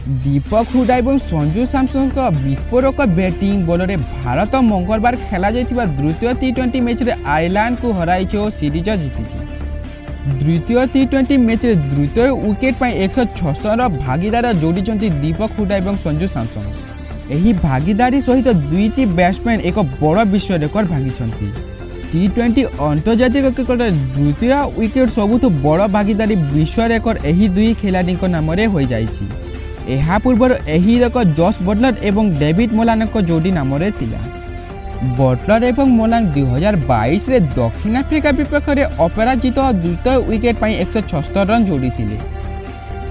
दीपक हुडा और संजू सैमसन विस्फोरक बैटिंग बल भारत मंगलवार खेल द्वितीय टी20 मैच रे आयरलैंड को हराई और सीरीज जीति। द्वितीय टी20 मैच रे द्वितीय विकेट पर 176 भागीदार जोड़ी दीपक हुडा और संजू सैमसन। यही भागीदारी सहित दुईटी बैट्समैन एक बड़ विश्व रेकर्ड भांगी। टी20 अंतर्जातीय क्रिकेट द्वितीय विकेट सबुठ बड़ भागीदारी विश्व रेकर्ड यही दुई खिलाड़ी नाम हो जाइछि। ଏହା ପୂର୍ବରୁ ଏହି ରେକର୍ଡ ଜସ୍ ବଟଲର ଏବଂ ଡେଭିଡ୍ ମୋଲାନଙ୍କ ଯୋଡ଼ି ନାମରେ ଥିଲା। ବଟଲର ଏବଂ ମୋଲାନ 2022ରେ ଦକ୍ଷିଣ ଆଫ୍ରିକା ବିପକ୍ଷରେ ଅପରାଜିତ ଦ୍ୱିତୀୟ ୱିକେଟ୍ ପାଇଁ 176 ରନ୍ ଯୋଡ଼ିଥିଲେ।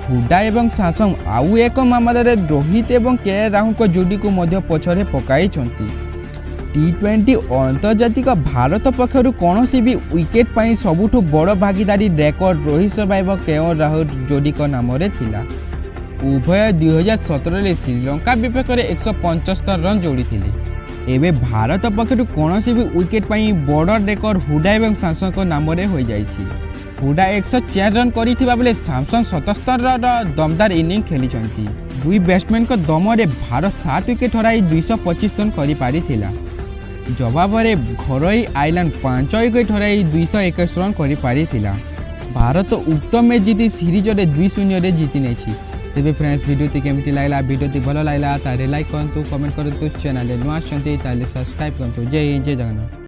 ହୁଡା ଏବଂ ସାମସନ ଆଉ ଏକ ମାମଲାରେ ରୋହିତ ଏବଂ କେ ରାହୁଲଙ୍କ ଯୋଡ଼ିକୁ ମଧ୍ୟ ପଛରେ ପକାଇଛନ୍ତି। ଟି20 ଆନ୍ତର୍ଜାତିକ ଭାରତ ପକ୍ଷରୁ କୌଣସି ବି ୱିକେଟ୍ ପାଇଁ ସବୁଠୁ ବଡ଼ ଭାଗିଦାରୀ ରେକର୍ଡ ରୋହିତ ଶର୍ମା ଏବଂ କେ ରାହୁଲ ଯୋଡ଼ିଙ୍କ ନାମରେ ଥିଲା। उभय 2017 श्रीलंका विपक्ष में 175 रन जोड़ी थे। एवं भारत पक्षर कौन भी विकेट पर बड़ रेकर्ड हुडा और सैमसन नाम हो जाइए। हुडा 104 रन करथिबा बेले सैमसन 77 रन दमदार इनिंग खेली। दुई बैट्समैन दम रे भारत 7 विकेट हराई 225 रन कर जवाब में घरोई आयरलैंड 5 विकेट हराई 221 रन कर भारत उक्त मैच जीति सीरीज रे 2-0 जीति नहीं। तेरे फ्रेंड्स वीडियो केमती लगला वीडियो भल लगला तारे लाइक करूँ कमेंट करूँ चैनल नुआ सब्सक्राइब करूँ। जय हिंद जय जगन्नाथ।